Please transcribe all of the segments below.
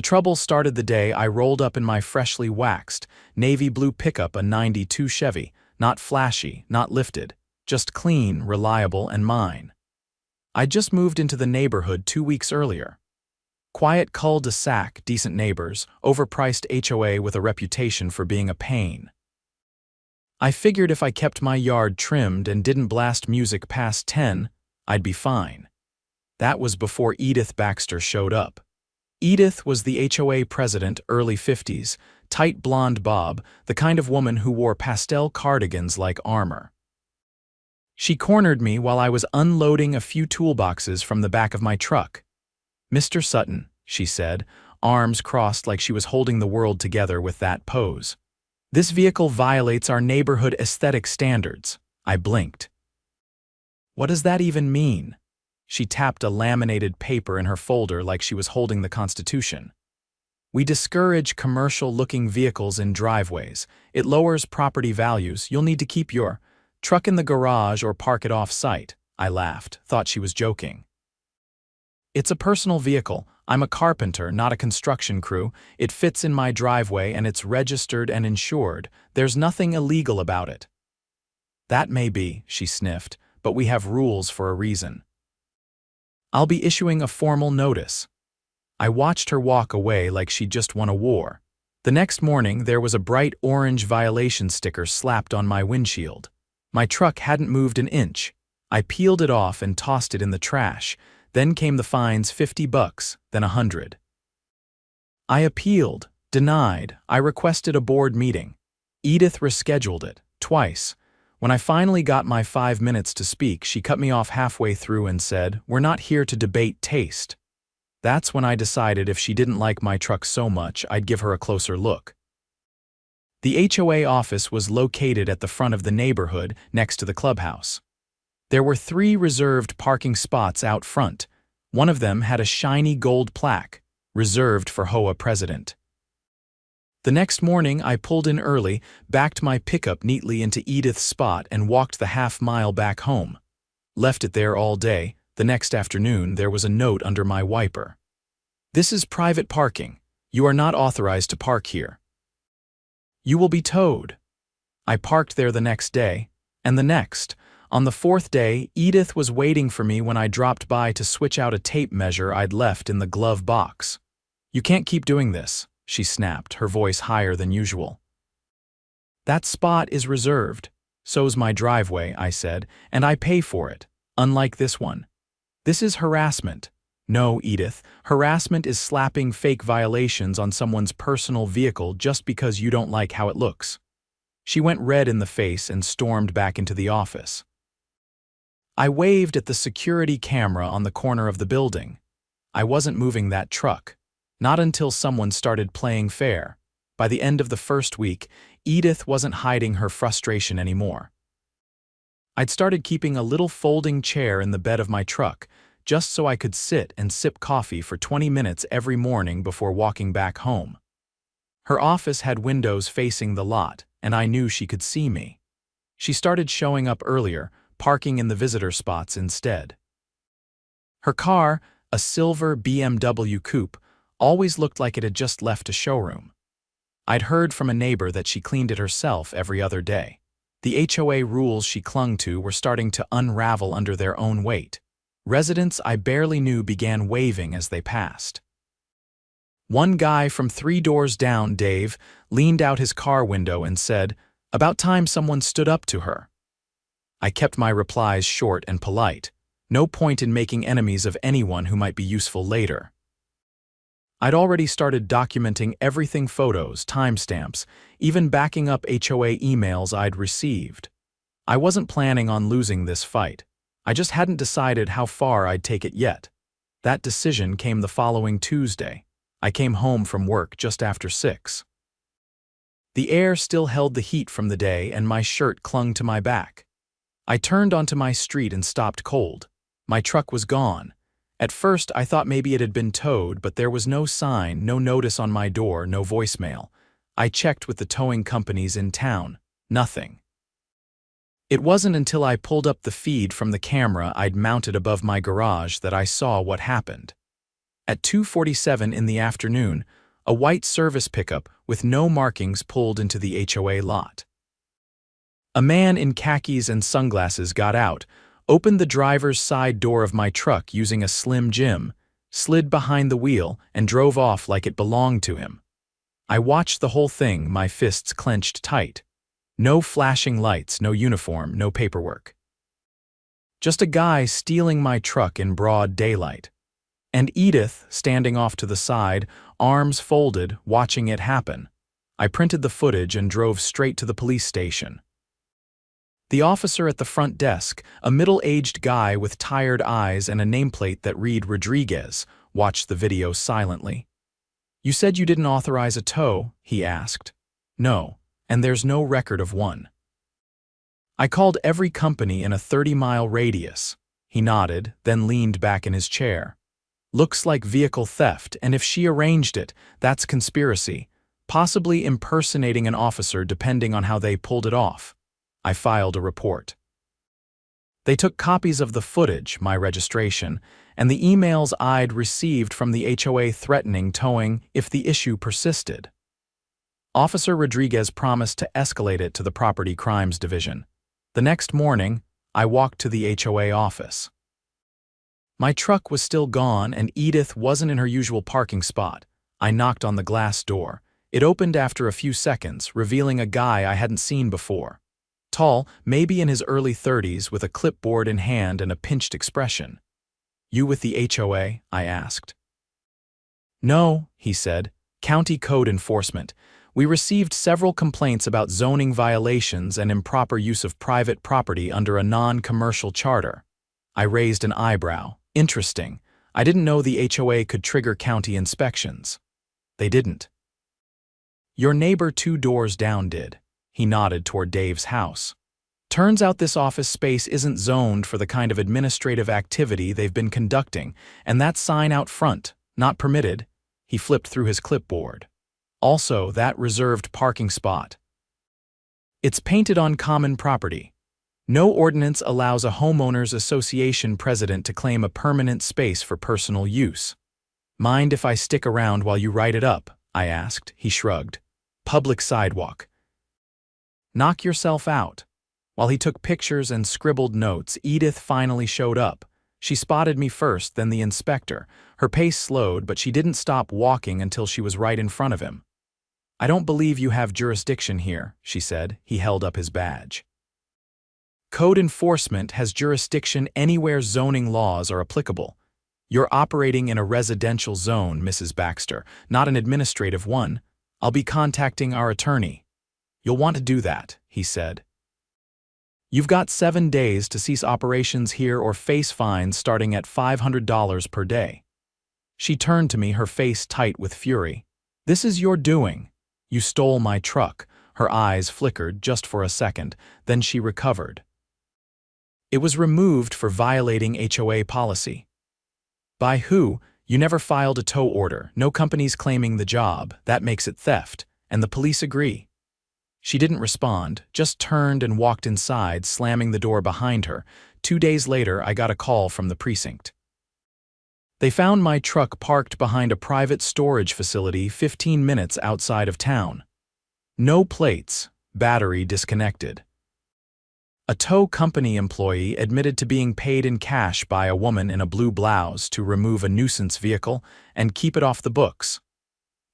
The trouble started the day I rolled up in my freshly waxed, navy blue pickup, a '92 Chevy, not flashy, not lifted, just clean, reliable, and mine. I'd just moved into the neighborhood 2 weeks earlier. Quiet cul-de-sac, decent neighbors, overpriced HOA with a reputation for being a pain. I figured if I kept my yard trimmed and didn't blast music past 10, I'd be fine. That was before Edith Baxter showed up. Edith was the HOA president, early 50s, tight blonde bob, the kind of woman who wore pastel cardigans like armor. She cornered me while I was unloading a few toolboxes from the back of my truck. "Mr. Sutton," she said, arms crossed like she was holding the world together with that pose. "This vehicle violates our neighborhood aesthetic standards." I blinked. "What does that even mean?" She tapped a laminated paper in her folder like she was holding the Constitution. "We discourage commercial-looking vehicles in driveways. It lowers property values. You'll need to keep your truck in the garage or park it off-site." I laughed, thought she was joking. "It's a personal vehicle. I'm a carpenter, not a construction crew. It fits in my driveway and it's registered and insured. There's nothing illegal about it." "That may be," she sniffed, "but we have rules for a reason. I'll be issuing a formal notice." I watched her walk away like she'd just won a war. The next morning, there was a bright orange violation sticker slapped on my windshield. My truck hadn't moved an inch. I peeled it off and tossed it in the trash. Then came the fines, $50, then $100. I appealed, denied. I requested a board meeting. Edith rescheduled it, twice. When I finally got my 5 minutes to speak, she cut me off halfway through and said, "We're not here to debate taste." That's when I decided if she didn't like my truck so much, I'd give her a closer look. The HOA office was located at the front of the neighborhood, next to the clubhouse. There were 3 reserved parking spots out front. One of them had a shiny gold plaque, reserved for HOA president. The next morning, I pulled in early, backed my pickup neatly into Edith's spot and walked the half-mile back home. Left it there all day. The next afternoon, there was a note under my wiper. "This is private parking. You are not authorized to park here. You will be towed." I parked there the next day, and the next. On the 4th day, Edith was waiting for me when I dropped by to switch out a tape measure I'd left in the glove box. "You can't keep doing this," she snapped, her voice higher than usual. "That spot is reserved. So's my driveway," I said, "and I pay for it, unlike this one. This is harassment." "No, Edith, harassment is slapping fake violations on someone's personal vehicle just because you don't like how it looks." She went red in the face and stormed back into the office. I waved at the security camera on the corner of the building. I wasn't moving that truck. Not until someone started playing fair. By the end of the first week, Edith wasn't hiding her frustration anymore. I'd started keeping a little folding chair in the bed of my truck, just so I could sit and sip coffee for 20 minutes every morning before walking back home. Her office had windows facing the lot, and I knew she could see me. She started showing up earlier, parking in the visitor spots instead. Her car, a silver BMW coupe, always looked like it had just left a showroom. I'd heard from a neighbor that she cleaned it herself every other day. The HOA rules she clung to were starting to unravel under their own weight. Residents I barely knew began waving as they passed. One guy from 3 doors down, Dave, leaned out his car window and said, "About time someone stood up to her." I kept my replies short and polite. No point in making enemies of anyone who might be useful later. I'd already started documenting everything: photos, timestamps, even backing up HOA emails I'd received. I wasn't planning on losing this fight. I just hadn't decided how far I'd take it yet. That decision came the following Tuesday. I came home from work just after 6. The air still held the heat from the day and my shirt clung to my back. I turned onto my street and stopped cold. My truck was gone. At first, I thought maybe it had been towed, but there was no sign, no notice on my door, no voicemail. I checked with the towing companies in town. Nothing. It wasn't until I pulled up the feed from the camera I'd mounted above my garage that I saw what happened. At 2:47 in the afternoon, a white service pickup with no markings pulled into the HOA lot. A man in khakis and sunglasses got out, opened the driver's side door of my truck using a Slim Jim, slid behind the wheel, and drove off like it belonged to him. I watched the whole thing, my fists clenched tight. No flashing lights, no uniform, no paperwork. Just a guy stealing my truck in broad daylight. And Edith, standing off to the side, arms folded, watching it happen. I printed the footage and drove straight to the police station. The officer at the front desk, a middle-aged guy with tired eyes and a nameplate that read Rodriguez, watched the video silently. "You said you didn't authorize a tow?" he asked. "No, and there's no record of one." "I called every company in a 30-mile radius." He nodded, then leaned back in his chair. "Looks like vehicle theft, and if she arranged it, that's conspiracy, possibly impersonating an officer depending on how they pulled it off." I filed a report. They took copies of the footage, my registration, and the emails I'd received from the HOA threatening towing if the issue persisted. Officer Rodriguez promised to escalate it to the Property Crimes Division. The next morning, I walked to the HOA office. My truck was still gone and Edith wasn't in her usual parking spot. I knocked on the glass door. It opened after a few seconds, revealing a guy I hadn't seen before. Tall, maybe in his early 30s, with a clipboard in hand and a pinched expression. "You with the HOA?" I asked. "No," he said. "County Code Enforcement. We received several complaints about zoning violations and improper use of private property under a non-commercial charter." I raised an eyebrow. "Interesting. I didn't know the HOA could trigger county inspections." "They didn't." "Your neighbor 2 doors down did." He nodded toward Dave's house. "Turns out this office space isn't zoned for the kind of administrative activity they've been conducting, and that sign out front, not permitted." He flipped through his clipboard. "Also, that reserved parking spot. It's painted on common property. No ordinance allows a homeowners association president to claim a permanent space for personal use." "Mind if I stick around while you write it up?" I asked. He shrugged. "Public sidewalk. Knock yourself out." While he took pictures and scribbled notes, Edith finally showed up. She spotted me first, then the inspector. Her pace slowed, but she didn't stop walking until she was right in front of him. "I don't believe you have jurisdiction here," she said. He held up his badge. "Code enforcement has jurisdiction anywhere zoning laws are applicable. You're operating in a residential zone, Mrs. Baxter, not an administrative one. I'll be contacting our attorney." "You'll want to do that," he said. "You've got 7 days to cease operations here or face fines starting at $500 per day." She turned to me, her face tight with fury. "This is your doing. You stole my truck." Her eyes flickered just for a second, then she recovered. "It was removed for violating HOA policy." "By who? You never filed a tow order, no companies claiming the job. That makes it theft, and the police agree." She didn't respond, just turned and walked inside, slamming the door behind her. 2 days later, I got a call from the precinct. They found my truck parked behind a private storage facility 15 minutes outside of town. No plates, battery disconnected. A tow company employee admitted to being paid in cash by a woman in a blue blouse to remove a nuisance vehicle and keep it off the books.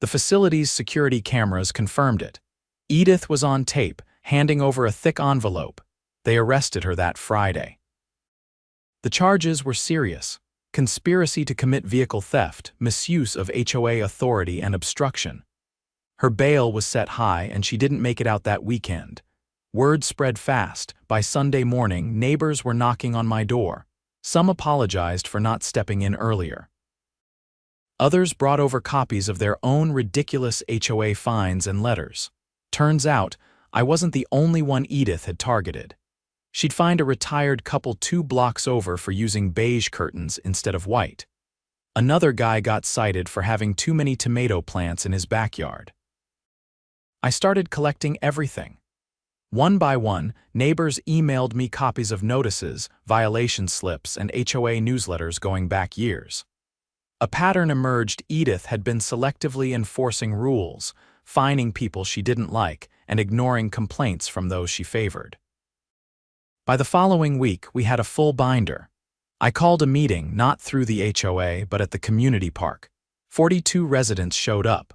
The facility's security cameras confirmed it. Edith was on tape, handing over a thick envelope. They arrested her that Friday. The charges were serious: conspiracy to commit vehicle theft, misuse of HOA authority, and obstruction. Her bail was set high, and she didn't make it out that weekend. Word spread fast. By Sunday morning, neighbors were knocking on my door. Some apologized for not stepping in earlier. Others brought over copies of their own ridiculous HOA fines and letters. Turns out, I wasn't the only one Edith had targeted. She'd find a retired couple 2 blocks over for using beige curtains instead of white. Another guy got cited for having too many tomato plants in his backyard. I started collecting everything. One by one, neighbors emailed me copies of notices, violation slips, and HOA newsletters going back years. A pattern emerged. Edith had been selectively enforcing rules, fining people she didn't like, and ignoring complaints from those she favored. By the following week, we had a full binder. I called a meeting, not through the HOA, but at the community park. 42 residents showed up.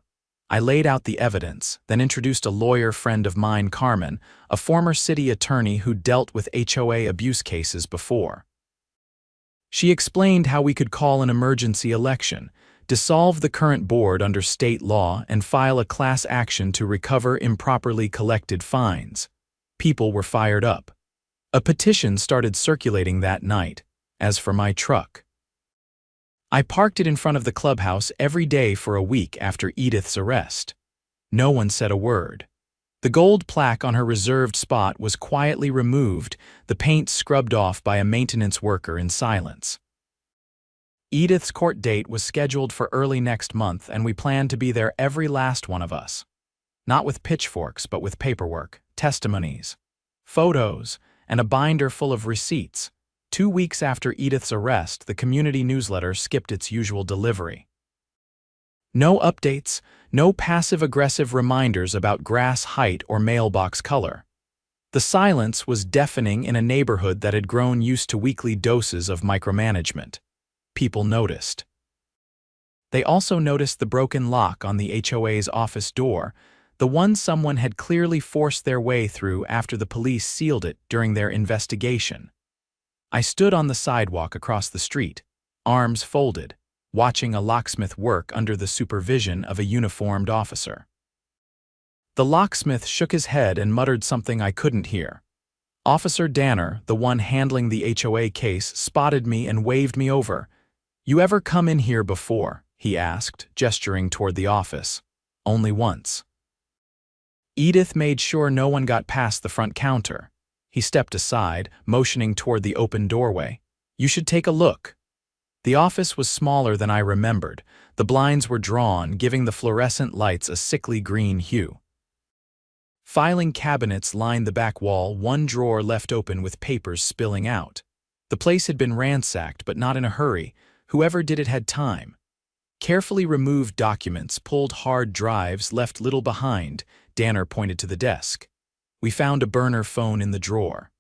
I laid out the evidence, then introduced a lawyer friend of mine, Carmen, a former city attorney who dealt with HOA abuse cases before. She explained how we could call an emergency election, dissolve the current board under state law, and file a class action to recover improperly collected fines. People were fired up. A petition started circulating that night. As for my truck, I parked it in front of the clubhouse every day for a week after Edith's arrest. No one said a word. The gold plaque on her reserved spot was quietly removed, the paint scrubbed off by a maintenance worker in silence. Edith's court date was scheduled for early next month, and we planned to be there, every last one of us. Not with pitchforks, but with paperwork, testimonies, photos, and a binder full of receipts. 2 weeks after Edith's arrest, the community newsletter skipped its usual delivery. No updates, no passive-aggressive reminders about grass height or mailbox color. The silence was deafening in a neighborhood that had grown used to weekly doses of micromanagement. People noticed. They also noticed the broken lock on the HOA's office door, the one someone had clearly forced their way through after the police sealed it during their investigation. I stood on the sidewalk across the street, arms folded, watching a locksmith work under the supervision of a uniformed officer. The locksmith shook his head and muttered something I couldn't hear. Officer Danner, the one handling the HOA case, spotted me and waved me over. "You ever come in here before?" he asked, gesturing toward the office. "Only once." Edith made sure no one got past the front counter. He stepped aside, motioning toward the open doorway. "You should take a look." The office was smaller than I remembered. The blinds were drawn, giving the fluorescent lights a sickly green hue. Filing cabinets lined the back wall, one drawer left open with papers spilling out. The place had been ransacked, but not in a hurry. Whoever did it had time. Carefully removed documents, pulled hard drives, left little behind. Danner pointed to the desk. "We found a burner phone in the drawer.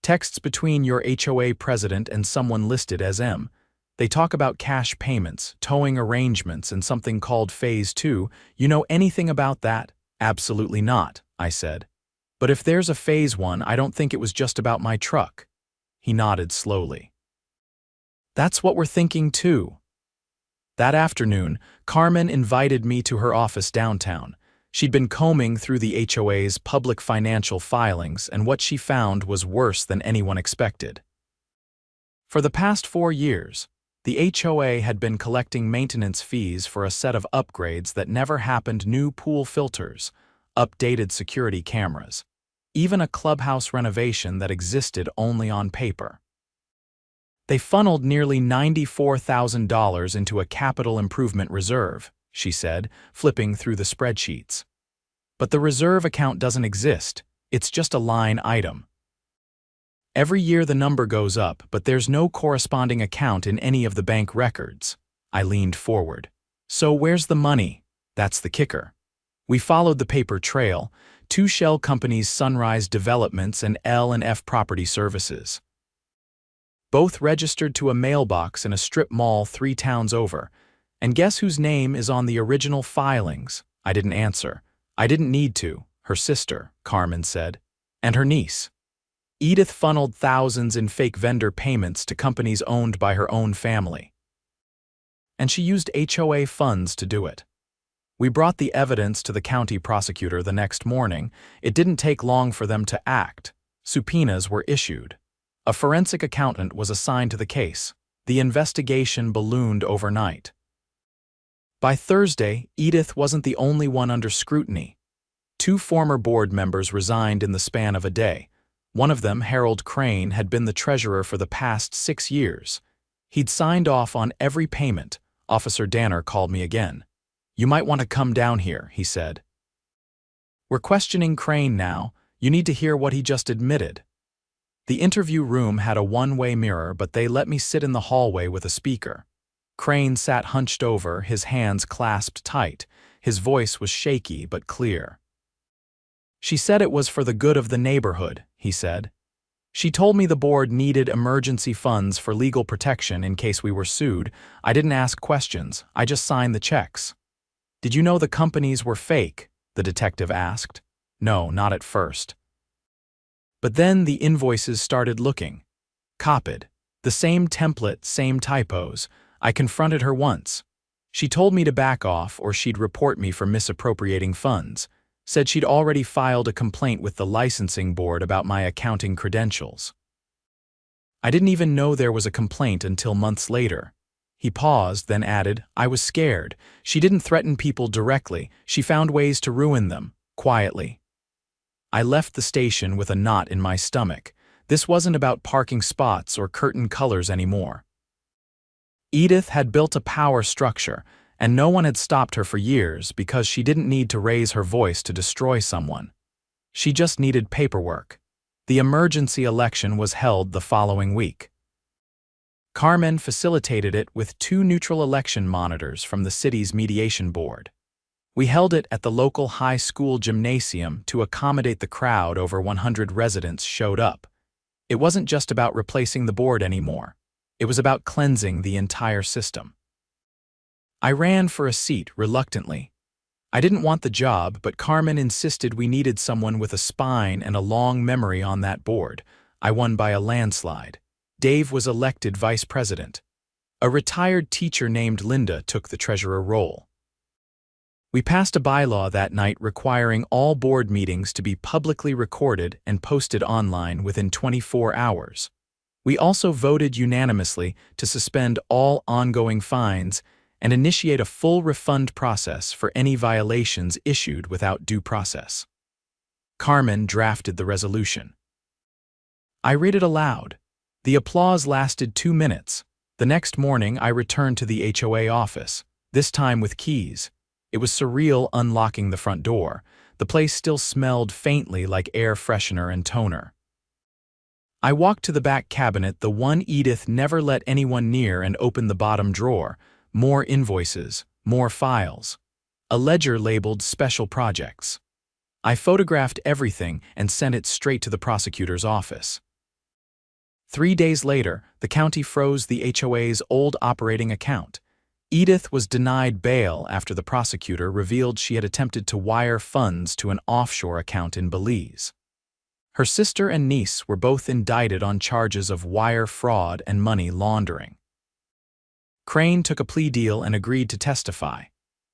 Texts between your HOA president and someone listed as M. They talk about cash payments, towing arrangements, and something called Phase 2. You know anything about that?" "Absolutely not," I said. "But if there's a Phase 1, I don't think it was just about my truck." He nodded slowly. "That's what we're thinking too." That afternoon, Carmen invited me to her office downtown. She'd been combing through the HOA's public financial filings, and what she found was worse than anyone expected. For the past 4 years, the HOA had been collecting maintenance fees for a set of upgrades that never happened: new pool filters, updated security cameras, even a clubhouse renovation that existed only on paper. They funneled nearly $94,000 into a capital improvement reserve, she said, flipping through the spreadsheets. "But the reserve account doesn't exist. It's just a line item. Every year the number goes up, but there's no corresponding account in any of the bank records." I leaned forward. "So where's the money?" "That's the kicker. We followed the paper trail, 2 shell companies, Sunrise Developments and L&F Property Services. Both registered to a mailbox in a strip mall 3 towns over. And guess whose name is on the original filings?" I didn't answer. "I didn't need to. Her sister," Carmen said. "And her niece." Edith funneled thousands in fake vendor payments to companies owned by her own family. And she used HOA funds to do it. We brought the evidence to the county prosecutor the next morning. It didn't take long for them to act. Subpoenas were issued. A forensic accountant was assigned to the case. The investigation ballooned overnight. By Thursday, Edith wasn't the only one under scrutiny. 2 former board members resigned in the span of a day. One of them, Harold Crane, had been the treasurer for the past 6 years. He'd signed off on every payment. Officer Danner called me again. "You might want to come down here," he said. "We're questioning Crane now. You need to hear what he just admitted." The interview room had a one-way mirror, but they let me sit in the hallway with a speaker. Crane sat hunched over, his hands clasped tight. His voice was shaky but clear. "She said it was for the good of the neighborhood," he said. "She told me the board needed emergency funds for legal protection in case we were sued. I didn't ask questions, I just signed the checks." "Did you know the companies were fake?" the detective asked. "No, not at first." But then the invoices started looking. Copied. The same template, same typos. I confronted her once. She told me to back off or she'd report me for misappropriating funds. Said she'd already filed a complaint with the licensing board about my accounting credentials. I didn't even know there was a complaint until months later. He paused, then added, "I was scared. She didn't threaten people directly. She found ways to ruin them, quietly." I left the station with a knot in my stomach. This wasn't about parking spots or curtain colors anymore. Edith had built a power structure, and no one had stopped her for years because she didn't need to raise her voice to destroy someone. She just needed paperwork. The emergency election was held the following week. Carmen facilitated it with 2 neutral election monitors from the city's mediation board. We held it at the local high school gymnasium to accommodate the crowd. Over 100 residents showed up. It wasn't just about replacing the board anymore. It was about cleansing the entire system. I ran for a seat reluctantly. I didn't want the job, but Carmen insisted we needed someone with a spine and a long memory on that board. I won by a landslide. Dave was elected vice president. A retired teacher named Linda took the treasurer role. We passed a bylaw that night requiring all board meetings to be publicly recorded and posted online within 24 hours. We also voted unanimously to suspend all ongoing fines and initiate a full refund process for any violations issued without due process. Carmen drafted the resolution. I read it aloud. The applause lasted 2 minutes. The next morning, I returned to the HOA office, this time with keys. It was surreal unlocking the front door. The place still smelled faintly like air freshener and toner. I walked to the back cabinet, the one Edith never let anyone near, and opened the bottom drawer. More invoices, more files. A ledger labeled Special Projects. I photographed everything and sent it straight to the prosecutor's office. 3 days later, the county froze the HOA's old operating account. Edith was denied bail after the prosecutor revealed she had attempted to wire funds to an offshore account in Belize. Her sister and niece were both indicted on charges of wire fraud and money laundering. Crane took a plea deal and agreed to testify.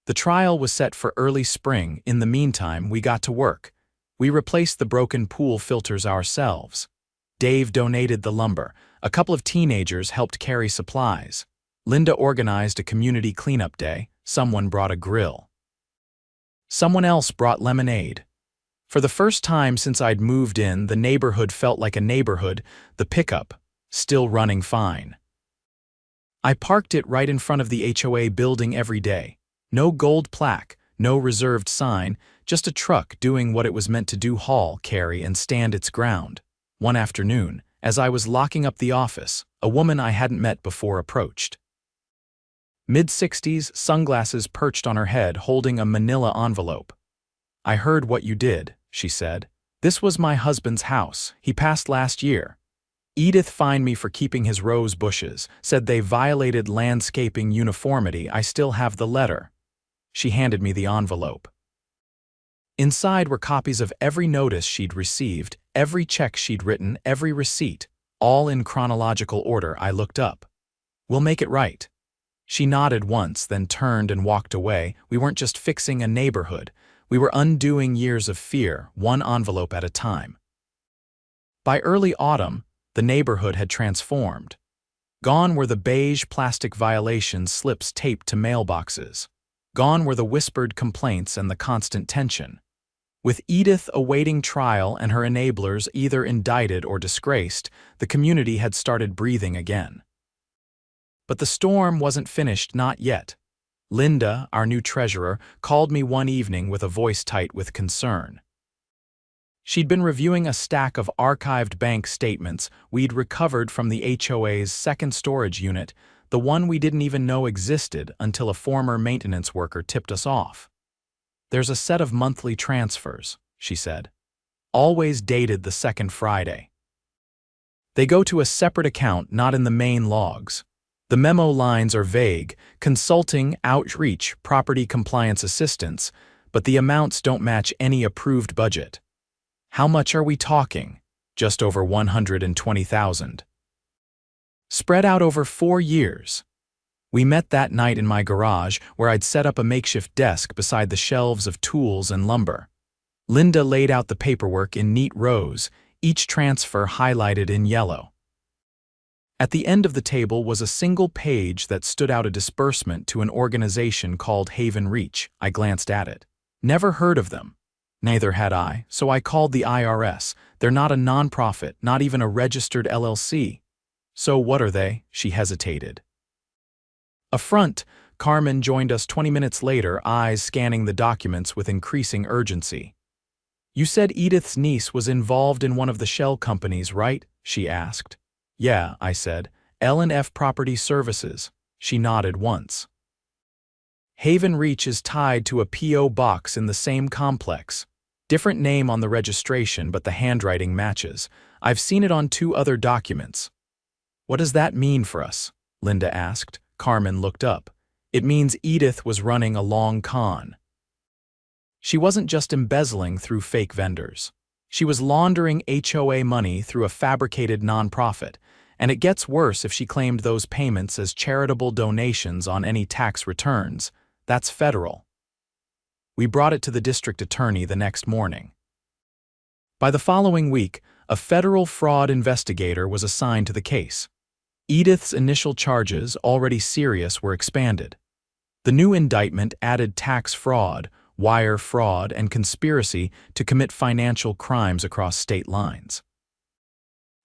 The trial was set for early spring. In the meantime, we got to work. We replaced the broken pool filters ourselves. Dave donated the lumber. A couple of teenagers helped carry supplies. Linda organized a community cleanup day. Someone brought a grill. Someone else brought lemonade. For the first time since I'd moved in, the neighborhood felt like a neighborhood, the pickup, still running fine. I parked it right in front of the HOA building every day. No gold plaque, no reserved sign, just a truck doing what it was meant to do: haul, carry, and stand its ground. One afternoon, as I was locking up the office, a woman I hadn't met before approached. Mid-60s, sunglasses perched on her head, holding a manila envelope. "I heard what you did," she said. "This was my husband's house. He passed last year. Edith fined me for keeping his rose bushes, said they violated landscaping uniformity. I still have the letter." She handed me the envelope. Inside were copies of every notice she'd received, every check she'd written, every receipt, all in chronological order. I looked up. "We'll make it right." She nodded once, then turned and walked away. We weren't just fixing a neighborhood. We were undoing years of fear, one envelope at a time. By early autumn, the neighborhood had transformed. Gone were the beige plastic violation slips taped to mailboxes. Gone were the whispered complaints and the constant tension. With Edith awaiting trial and her enablers either indicted or disgraced, the community had started breathing again. But the storm wasn't finished, not yet. Linda, our new treasurer, called me one evening with a voice tight with concern. She'd been reviewing a stack of archived bank statements we'd recovered from the HOA's second storage unit. the one we didn't even know existed until a former maintenance worker tipped us off. There's a set of monthly transfers, she said. Always dated the second Friday. They go to a separate account not in the main logs. The memo lines are vague: consulting, outreach, property compliance assistance, but the amounts don't match any approved budget. How much are we talking? Just over 120,000. Spread out over 4 years. We met that night in my garage where I'd set up a makeshift desk beside the shelves of tools and lumber. Linda laid out the paperwork in neat rows, each transfer highlighted in yellow. At the end of the table was a single page that stood out: a disbursement to an organization called Haven Reach. I glanced at it. Never heard of them. Neither had I, so I called the IRS. They're not a nonprofit, not even a registered LLC. So what are they? She hesitated. A front. Carmen joined us 20 minutes later, eyes scanning the documents with increasing urgency. You said Edith's niece was involved in one of the shell companies, right? She asked. Yeah, I said. L&F Property Services. She nodded once. Haven Reach is tied to a P.O. box in the same complex. Different name on the registration, but the handwriting matches. I've seen it on 2 other documents. What does that mean for us? Linda asked. Carmen looked up. It means Edith was running a long con. She wasn't just embezzling through fake vendors. She was laundering HOA money through a fabricated nonprofit, and it gets worse if she claimed those payments as charitable donations on any tax returns. That's federal. We brought it to the district attorney the next morning. By the following week, a federal fraud investigator was assigned to the case. Edith's initial charges, already serious, were expanded. The new indictment added tax fraud, wire fraud, and conspiracy to commit financial crimes across state lines.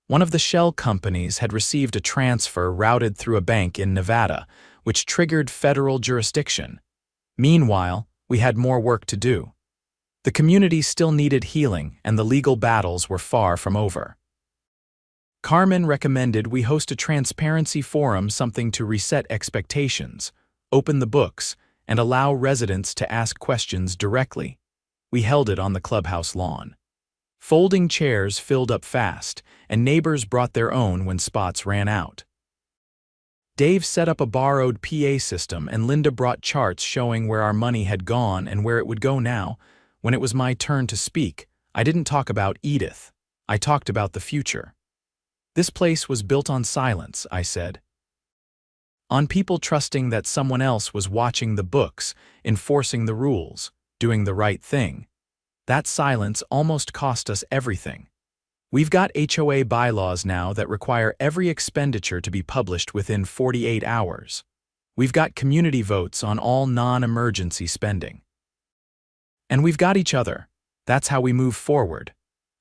One of the shell companies had received a transfer routed through a bank in Nevada, which triggered federal jurisdiction. Meanwhile, we had more work to do. The community still needed healing, and the legal battles were far from over. Carmen recommended we host a transparency forum, something to reset expectations, open the books, and allow residents to ask questions directly. We held it on the clubhouse lawn. Folding chairs filled up fast, and neighbors brought their own when spots ran out. Dave set up a borrowed PA system, and Linda brought charts showing where our money had gone and where it would go now. When it was my turn to speak, I didn't talk about Edith. I talked about the future. This place was built on silence, I said. On people trusting that someone else was watching the books, enforcing the rules, doing the right thing. That silence almost cost us everything. We've got HOA bylaws now that require every expenditure to be published within 48 hours. We've got community votes on all non-emergency spending. And we've got each other. That's how we move forward.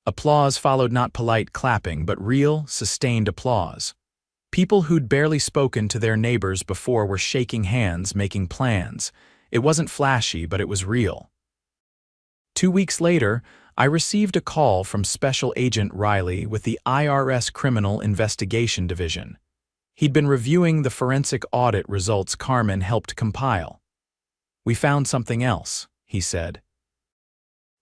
Applause followed, not polite clapping, but real, sustained applause. People who'd barely spoken to their neighbors before were shaking hands, making plans. It wasn't flashy, but it was real. 2 weeks later, I received a call from Special Agent Riley with the IRS Criminal Investigation Division. He'd been reviewing the forensic audit results Carmen helped compile. We found something else, he said.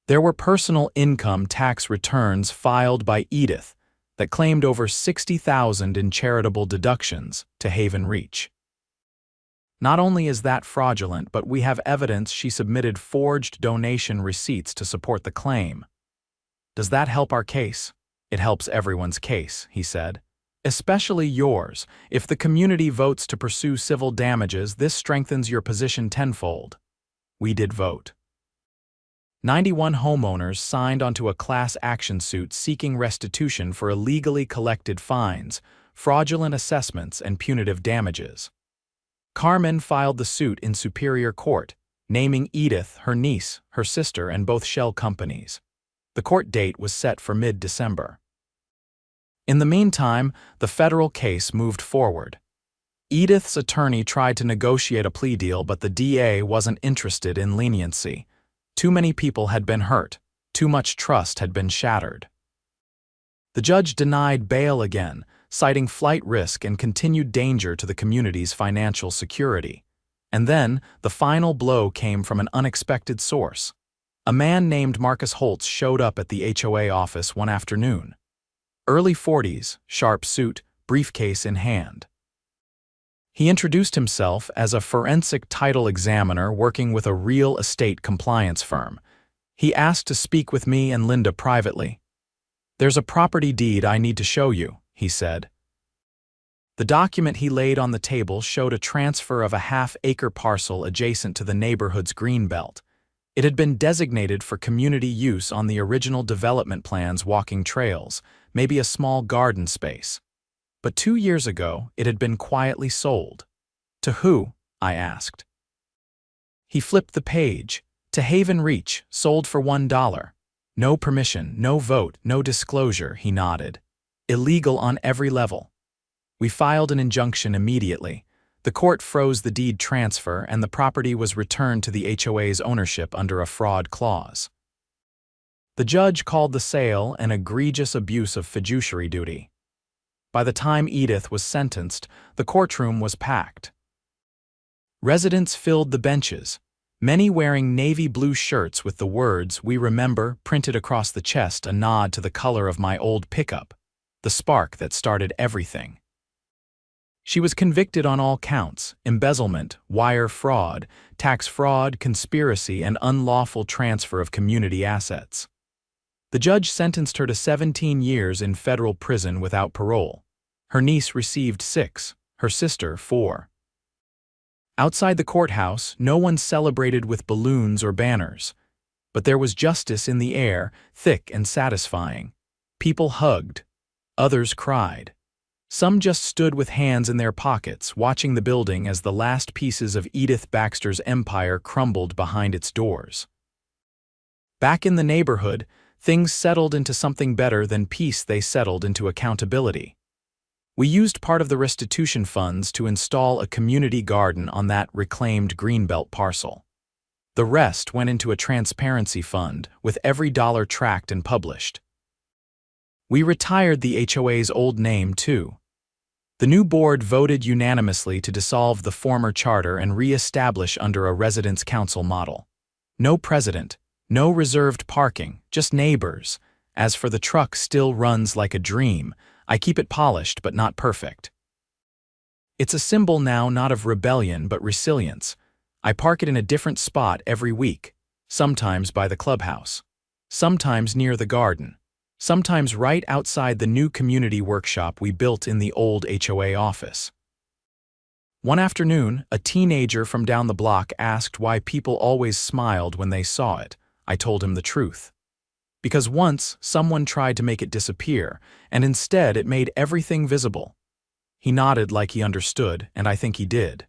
There were personal income tax returns filed by Edith that claimed over $60,000 in charitable deductions to Haven Reach. Not only is that fraudulent, but we have evidence she submitted forged donation receipts to support the claim. Does that help our case? It helps everyone's case, he said. Especially yours. If the community votes to pursue civil damages, this strengthens your position tenfold. We did vote. 91 homeowners signed onto a class action suit seeking restitution for illegally collected fines, fraudulent assessments, and punitive damages. Carmen filed the suit in Superior Court, naming Edith, her niece, her sister, and both shell companies. The court date was set for mid-December. In the meantime, the federal case moved forward. Edith's attorney tried to negotiate a plea deal, but the DA wasn't interested in leniency. Too many people had been hurt. Too much trust had been shattered. The judge denied bail again, citing flight risk and continued danger to the community's financial security. And then, the final blow came from an unexpected source. A man named Marcus Holtz showed up at the HOA office one afternoon. Early 40s, sharp suit, briefcase in hand. He introduced himself as a forensic title examiner working with a real estate compliance firm. He asked to speak with me and Linda privately. "There's a property deed I need to show you," he said. The document he laid on the table showed a transfer of a half-acre parcel adjacent to the neighborhood's greenbelt. It had been designated for community use on the original development plan's walking trails, maybe a small garden space. But 2 years ago, it had been quietly sold. To who? I asked. He flipped the page. To Haven Reach, sold for $1. No permission, no vote, no disclosure, he nodded. Illegal on every level. We filed an injunction immediately. The court froze the deed transfer and the property was returned to the HOA's ownership under a fraud clause. The judge called the sale an egregious abuse of fiduciary duty. By the time Edith was sentenced, the courtroom was packed. Residents filled the benches, many wearing navy blue shirts with the words "We Remember" printed across the chest, a nod to the color of my old pickup, the spark that started everything. She was convicted on all counts: embezzlement, wire fraud, tax fraud, conspiracy, and unlawful transfer of community assets. The judge sentenced her to 17 years in federal prison without parole. Her niece received 6, her sister 4. Outside the courthouse, no one celebrated with balloons or banners. But there was justice in the air, thick and satisfying. People hugged. Others cried. Some just stood with hands in their pockets, watching the building as the last pieces of Edith Baxter's empire crumbled behind its doors. Back in the neighborhood, things settled into something better than peace. They settled into accountability. We used part of the restitution funds to install a community garden on that reclaimed greenbelt parcel. The rest went into a transparency fund, with every dollar tracked and published. We retired the HOA's old name, too. The new board voted unanimously to dissolve the former charter and re-establish under a residence council model. No president, no reserved parking, just neighbors. As for the truck, still runs like a dream. I keep it polished but not perfect. It's a symbol now not of rebellion but resilience. I park it in a different spot every week, sometimes by the clubhouse, sometimes near the garden, sometimes right outside the new community workshop we built in the old HOA office. One afternoon, a teenager from down the block asked why people always smiled when they saw it. I told him the truth. Because once, someone tried to make it disappear, and instead it made everything visible. He nodded like he understood, and I think he did.